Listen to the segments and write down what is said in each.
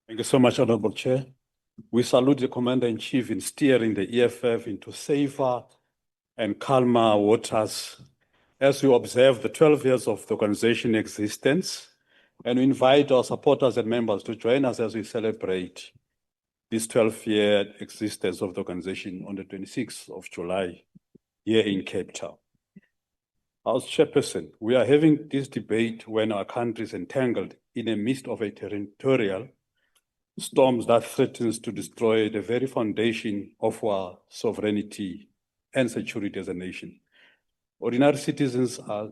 Thank you so much, Honorable Chair. We salute the Commander-in-Chief in steering the EFF into safer and calmer waters as we observe the 12 years of the organization existence, and we invite our supporters and members to join us as we celebrate this 12-year existence of the organization on the 26th of July here in Cape Town. As Chairperson, we are having this debate when our country is entangled in the midst of a territorial storms that threatens to destroy the very foundation of our sovereignty and security as a nation. Ordinary citizens are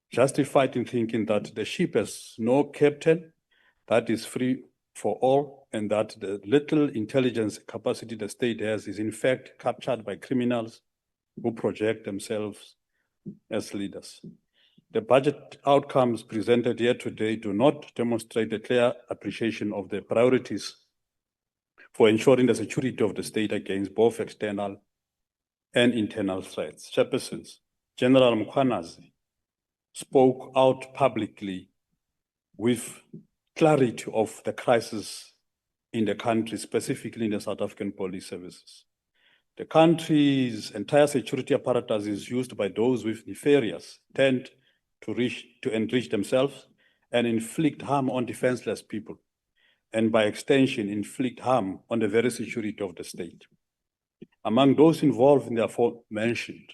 justified in thinking that the ship has no captain, that is free for all, and that the little intelligence capacity the state has is in fact captured by criminals who project themselves as leaders. The budget outcomes presented here today do not demonstrate a clear appreciation of the priorities for ensuring the security of the state against both external and internal threats. Chairpersons, General Mkhwanazi spoke out publicly with clarity of the crisis in the country, specifically in the South African police services. The country's entire security apparatus is used by those with nefarious intent to enrich themselves and inflict harm on defenseless people, and by extension, inflict harm on the very security of the state. Among those involved in the aforementioned,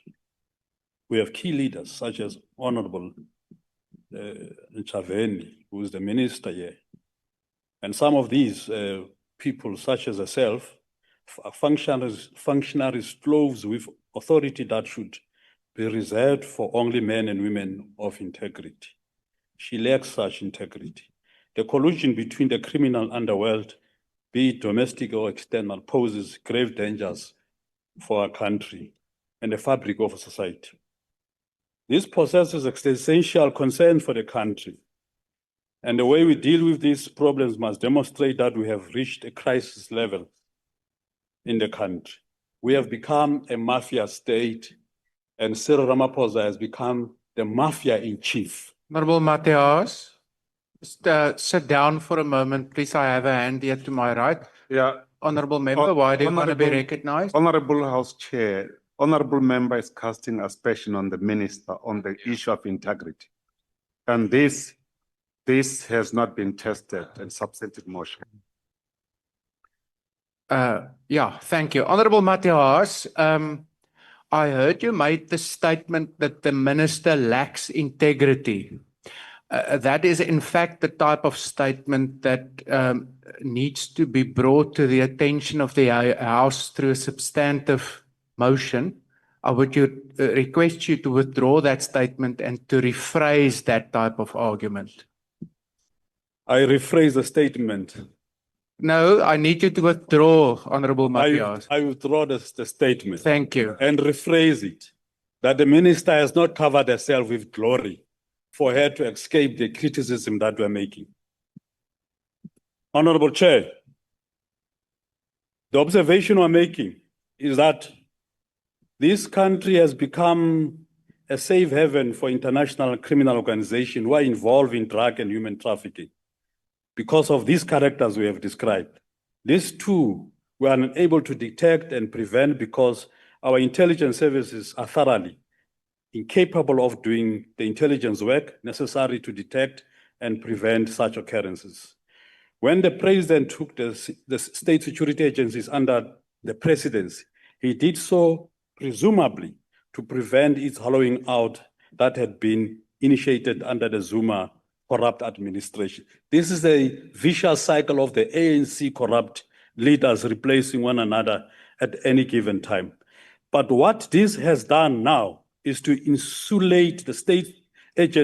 we have key leaders such as Honorable Nchaveni, who is the minister here. And some of these people, such as herself, are functionaries clothed with authority that should be reserved for only men and women of integrity. She lacks such integrity. The collusion between the criminal underworld, be it domestic or external, poses grave dangers for our country and the fabric of society. This possesses existential concern for the country. And the way we deal with these problems must demonstrate that we have reached a crisis level in the country. We have become a mafia state, and Cyril Ramaphosa has become the mafia in chief. Honorable Mafias, just sit down for a moment, please. I have a hand here to my right. Yeah. Honorable member, why do you want to be recognized? Honorable House Chair, honorable member is casting aspersion on the minister on the issue of integrity. And this has not been tested in substantive motion. Yeah, thank you. Honorable Mafias, I heard you made the statement that the minister lacks integrity. That is in fact the type of statement that needs to be brought to the attention of the House through a substantive motion. I would request you to withdraw that statement and to rephrase that type of argument. I rephrase the statement. No, I need you to withdraw, Honorable Mafias. I withdraw the statement. Thank you. And rephrase it, that the minister has not covered herself with glory for her to escape the criticism that we're making. Honorable Chair, the observation we're making is that this country has become a safe haven for international criminal organizations who are involved in drug and human trafficking because of these characters we have described. These two we are unable to detect and prevent because our intelligence services are thoroughly incapable of doing the intelligence work necessary to detect and prevent such occurrences. When the president took the state security agencies under the presidency, he did so presumably to prevent its hollowing out that had been initiated under the Zuma corrupt administration. This is a vicious cycle of the ANC corrupt leaders replacing one another at any given time. But what this has done now is to insulate the state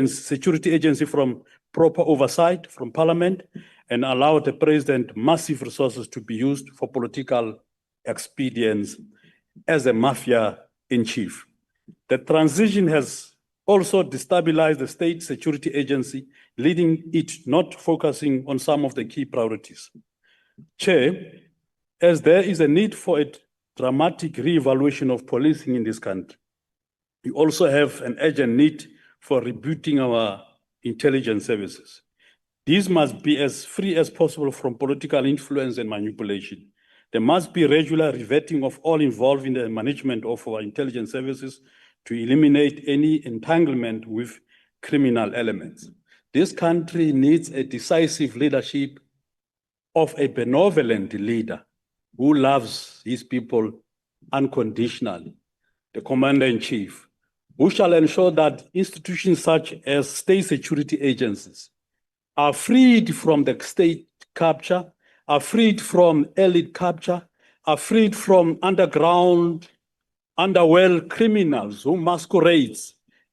security agency from proper oversight from parliament and allow the president massive resources to be used for political expedience as a mafia in chief. The transition has also destabilized the state security agency, leading it not focusing on some of the key priorities. Chair, as there is a need for a dramatic re-evaluation of policing in this country, we also have an urgent need for rebooting our intelligence services. These must be as free as possible from political influence and manipulation. There must be regular revetting of all involved in the management of our intelligence services to eliminate any entanglement with criminal elements. This country needs a decisive leadership of a benevolent leader who loves his people unconditionally, the Commander-in-Chief, who shall ensure that institutions such as state security agencies are freed from the state capture, are freed from elite capture, are freed from underworld criminals who masquerade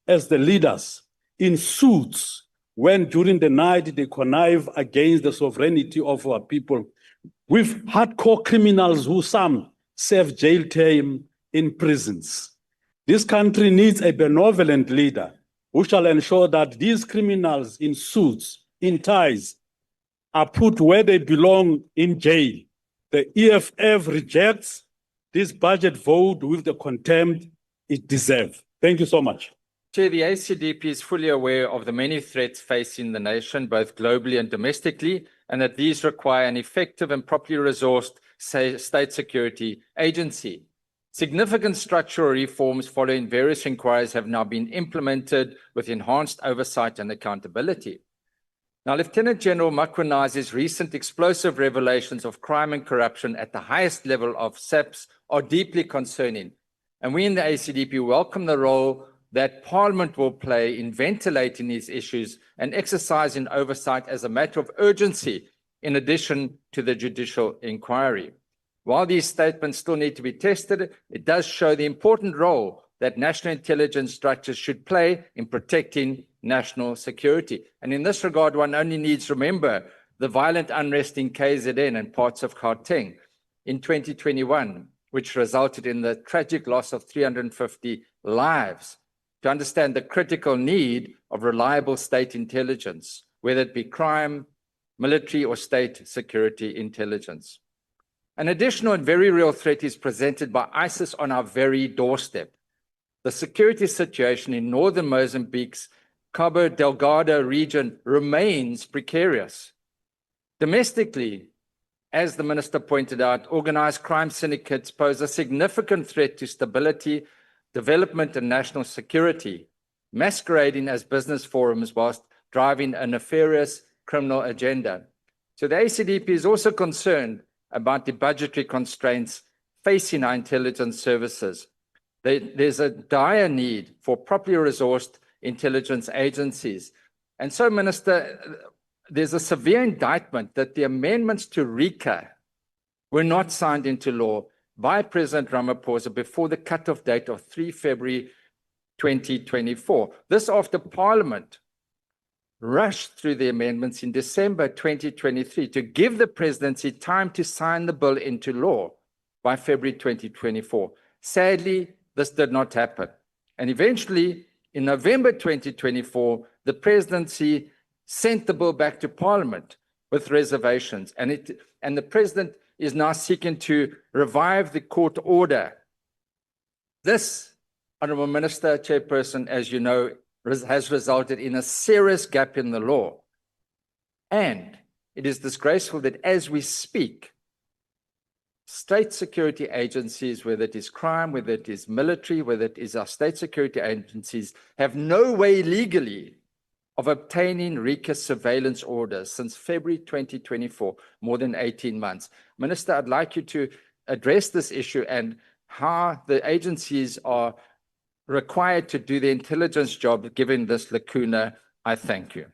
as the leaders in suits when during the night they connive against the sovereignty of our people, with hardcore criminals who some serve jail time in prisons. This country needs a benevolent leader who shall ensure that these criminals in suits, in ties, are put where they belong in jail. The EFF rejects this budget vote with the contempt it deserves. Thank you so much. Chair, the ACDP is fully aware of the many threats facing the nation, both globally and domestically, and that these require an effective and properly resourced state security agency. Significant structural reforms following various inquiries have now been implemented with enhanced oversight and accountability. Now, Lieutenant General Makwanai's recent explosive revelations of crime and corruption at the highest level of SAPS are deeply concerning, and we in the ACDP welcome the role that Parliament will play in ventilating these issues and exercising oversight as a matter of urgency, in addition to the judicial inquiry. While these statements still need to be tested, it does show the important role that national intelligence structures should play in protecting national security. And in this regard, one only needs to remember the violent unrest in KZN and parts of Gauteng in 2021, which resulted in the tragic loss of 350 lives, to understand the critical need of reliable state intelligence, whether it be crime, military, or state security intelligence. An additional and very real threat is presented by ISIS on our very doorstep. The security situation in northern Mozambique's Cabo Delgado region remains precarious. Domestically, as the Minister pointed out, organized crime syndicates pose a significant threat to stability, development, and national security, masquerading as business forums whilst driving a nefarious criminal agenda. So the ACDP is also concerned about the budgetary constraints facing our intelligence services. There's a dire need for properly resourced intelligence agencies. And so, Minister, there's a severe indictment that the amendments to RICA were not signed into law by President Ramaphosa before the cutoff date of 3 February 2024. This after Parliament rushed through the amendments in December 2023 to give the presidency time to sign the bill into law by February 2024. Sadly, this did not happen. And eventually, in November 2024, the presidency sent the bill back to Parliament with reservations. And the president is now seeking to revive the court order. This, Honourable Minister, Chairperson, as you know, has resulted in a serious gap in the law. And it is disgraceful that as we speak, state security agencies, whether it is crime, whether it is military, whether it is our state security agencies, have no way legally of obtaining RICA surveillance orders since February 2024, more than 18 months. Minister, I'd like you to address this issue and how the agencies are required to do the intelligence job given this lacuna. I thank you.